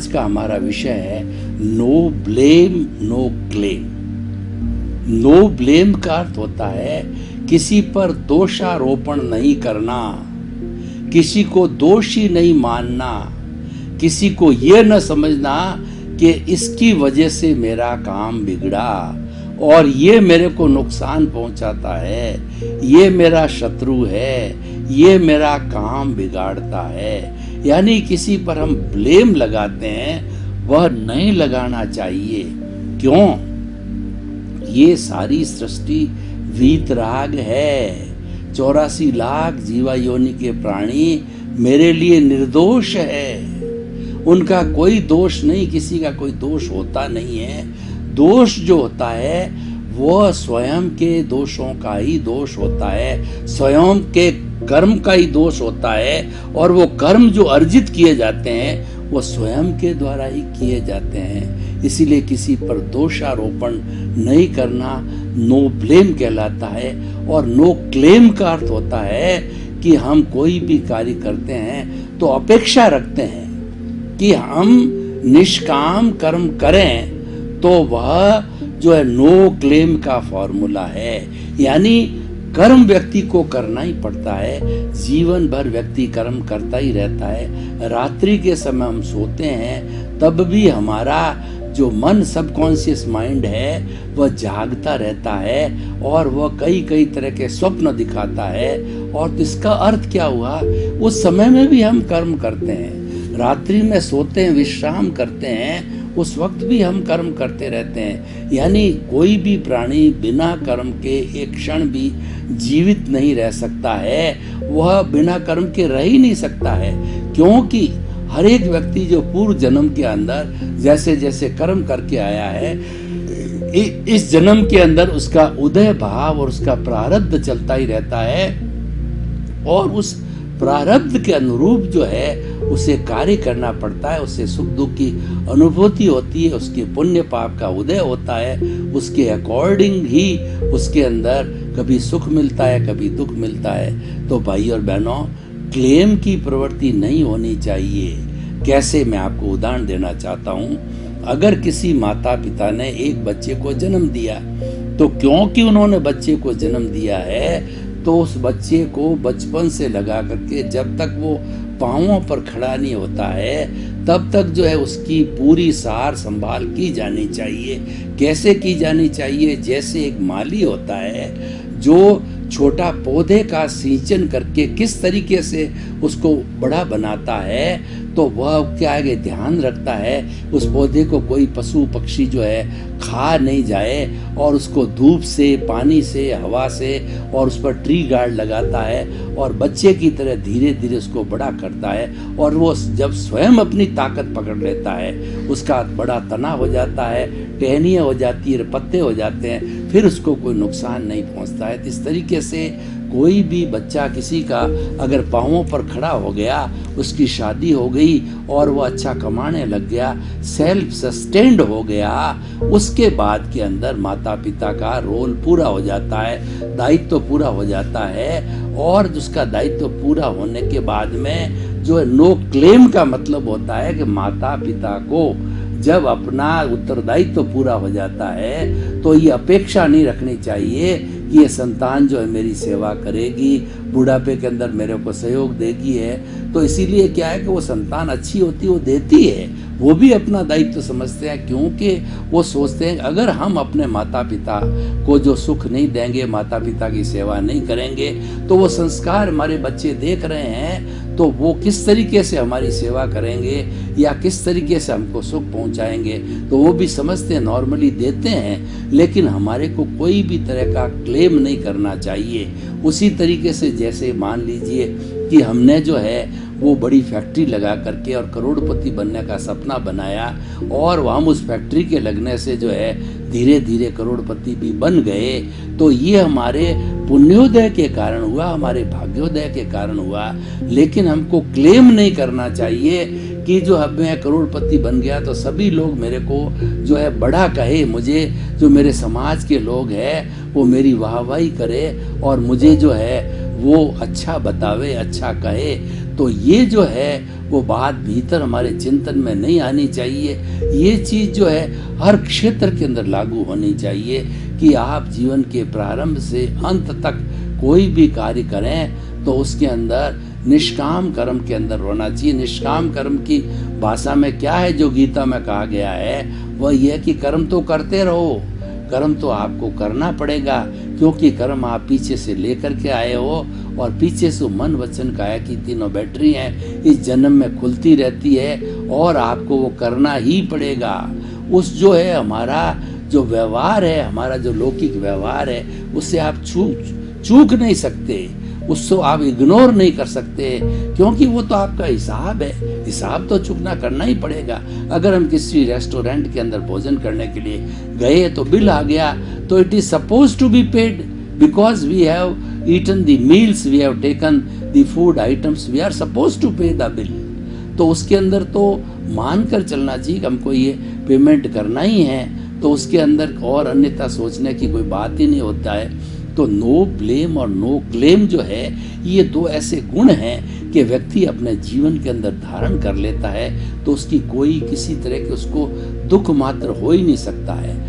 का हमारा विषय है no blame no claim. No blame का अर्थ होता है किसी पर दोषारोपण नहीं करना, किसी को दोषी नहीं मानना, किसी को यह न समझना कि इसकी वजह से मेरा काम बिगड़ा और ये मेरे को नुकसान पहुंचाता है, ये मेरा शत्रु है, ये मेरा काम बिगाड़ता है। यानी किसी पर हम ब्लेम लगाते हैं, वह नहीं लगाना चाहिए। क्यों? ये सारी सृष्टि वीतराग है। 84 लाख जीवा योनि के प्राणी मेरे लिए निर्दोष है। उनका कोई दोष नहीं, किसी का कोई दोष होता नहीं है। दोष जो होता है वो स्वयं के दोषों का ही दोष होता है, स्वयं के कर्म का ही दोष होता है। और वो कर्म जो अर्जित किए जाते हैं वो स्वयं के द्वारा ही किए जाते हैं। इसीलिए किसी पर दोषारोपण नहीं करना नो ब्लेम कहलाता है। और नो क्लेम का अर्थ होता है कि हम कोई भी कार्य करते हैं तो अपेक्षा रखते हैं कि हम निष्काम कर्म करें, तो वह जो है नो क्लेम का फॉर्मूला है। यानी कर्म व्यक्ति को करना ही पड़ता है, जीवन भर व्यक्ति कर्म करता ही रहता है। रात्रि के समय हम सोते हैं तब भी हमारा जो मन सबकॉन्शियस माइंड है वह जागता रहता है और वह कई कई तरह के स्वप्न दिखाता है। और इसका अर्थ क्या हुआ? उस समय में भी हम कर्म करते हैं, रात्रि में सोते हैं, विश्राम करते हैं, उस वक्त भी हम कर्म करते रहते हैं। यानी कोई भी प्राणी बिना कर्म के एक क्षण भी जीवित नहीं रह सकता है, वह बिना कर्म के रह ही नहीं सकता है। क्योंकि हर एक व्यक्ति जो पूर्व जन्म के अंदर जैसे जैसे कर्म करके आया है, इस जन्म के अंदर उसका उदय भाव और उसका प्रारब्ध चलता ही रहता है। और उस प्रारब्ध के अनुरूप जो है उसे कार्य करना पड़ता है, उससे सुख दुख की अनुभूति होती है, उसके पुण्य पाप का उदय होता है, उसके अकॉर्डिंग ही उसके अंदर कभी सुख मिलता है, कभी दुख मिलता है। तो भाई और बहनों, क्लेम की प्रवृत्ति नहीं होनी चाहिए। कैसे? मैं आपको उदाहरण देना चाहता हूँ। अगर किसी माता पिता ने एक बच्चे को जन्म दिया, तो क्योंकि उन्होंने बच्चे को जन्म दिया है तो उस बच्चे को बचपन से लगा करके जब तक वो पांवों पर खड़ा नहीं होता है तब तक जो है उसकी पूरी सार संभाल की जानी चाहिए। कैसे की जानी चाहिए? जैसे एक माली होता है जो छोटा पौधे का सिंचन करके किस तरीके से उसको बड़ा बनाता है, तो वह क्या आगे ध्यान रखता है उस पौधे को कोई पशु पक्षी जो है खा नहीं जाए, और उसको धूप से, पानी से, हवा से, और उस पर ट्री गार्ड लगाता है और बच्चे की तरह धीरे धीरे उसको बड़ा करता है। और वो जब स्वयं अपनी ताकत पकड़ लेता है, उसका बड़ा तना हो जाता है, टहनियाँ हो जाती है, पत्ते हो जाते हैं, फिर उसको कोई नुकसान नहीं पहुंचता है। इस तरीके से कोई भी बच्चा किसी का अगर पाँवों पर खड़ा हो गया, उसकी शादी हो गई और वो अच्छा कमाने लग गया, सेल्फ सस्टेन्ड हो गया, उसके बाद के अंदर माता पिता का रोल पूरा हो जाता है, दायित्व तो पूरा हो जाता है। और उसका दायित्व तो पूरा होने के बाद में जो है नो क्लेम का मतलब होता है कि माता पिता को जब अपना उत्तरदायित्व तो पूरा हो जाता है तो ये अपेक्षा नहीं रखनी चाहिए कि ये संतान जो है मेरी सेवा करेगी, बुढ़ापे के अंदर मेरे को सहयोग देगी है। तो इसीलिए क्या है कि वो संतान अच्छी होती है, वो देती है, वो भी अपना दायित्व समझते हैं, क्योंकि वो सोचते हैं अगर हम अपने माता पिता को जो सुख नहीं देंगे, माता पिता की सेवा नहीं करेंगे, तो वो संस्कार हमारे बच्चे देख रहे हैं तो वो किस तरीके से हमारी सेवा करेंगे या किस तरीके से हमको सुख पहुंचाएंगे। तो वो भी समझते हैं, नॉर्मली देते हैं, लेकिन हमारे को कोई भी तरह का क्लेम नहीं करना चाहिए। उसी तरीके से जैसे मान लीजिए कि हमने जो है वो बड़ी फैक्ट्री लगा करके और करोड़पति बनने का सपना बनाया, और हम उस फैक्ट्री के लगने से जो है धीरे धीरे करोड़पति भी बन गए, तो ये हमारे पुण्योदय के कारण हुआ, हमारे भाग्योदय के कारण हुआ। लेकिन हमको क्लेम नहीं करना चाहिए कि जो अब मैं करोड़पति बन गया तो सभी लोग मेरे को जो है बड़ा कहे, मुझे जो मेरे समाज के लोग हैं वो मेरी वाहवाही करे और मुझे जो है वो अच्छा बतावे, अच्छा कहे। तो ये जो है वो बात भीतर हमारे चिंतन में नहीं आनी चाहिए। ये चीज़ जो है हर क्षेत्र के अंदर लागू होनी चाहिए कि आप जीवन के प्रारंभ से अंत तक कोई भी कार्य करें तो उसके अंदर निष्काम कर्म के अंदर होना चाहिए। निष्काम कर्म की भाषा में क्या है जो गीता में कहा गया है, वह यह कि कर्म तो करते रहो, कर्म तो आपको करना पड़ेगा, क्योंकि कर्म आप पीछे से लेकर के आए हो और पीछे से मन वचन काया की तीनों बैटरी हैं, इस जन्म में खुलती रहती है और आपको वो करना ही पड़ेगा। उस जो है हमारा जो व्यवहार है, हमारा जो लौकिक व्यवहार है, उससे आप चूक नहीं सकते, उसको आप इग्नोर नहीं कर सकते, क्योंकि वो तो आपका हिसाब है। हिसाब तो चुकना करना ही पड़ेगा। अगर हम किसी रेस्टोरेंट के अंदर भोजन करने के लिए गए तो बिल आ गया तो it is suppose to be paid because we have eaten the meals, we have taken the food items, we are suppose to pay the bill. तो उसके अंदर तो मान कर चलना चाहिए कि हमको ये पेमेंट करना ही है, तो उसके अंदर और अन्यथा सोचने की कोई बात ही नहीं होता है। तो नो ब्लेम और नो क्लेम जो है, ये दो ऐसे गुण हैं कि व्यक्ति अपने जीवन के अंदर धारण कर लेता है तो उसकी कोई किसी तरह के उसको दुख मात्र हो ही नहीं सकता है।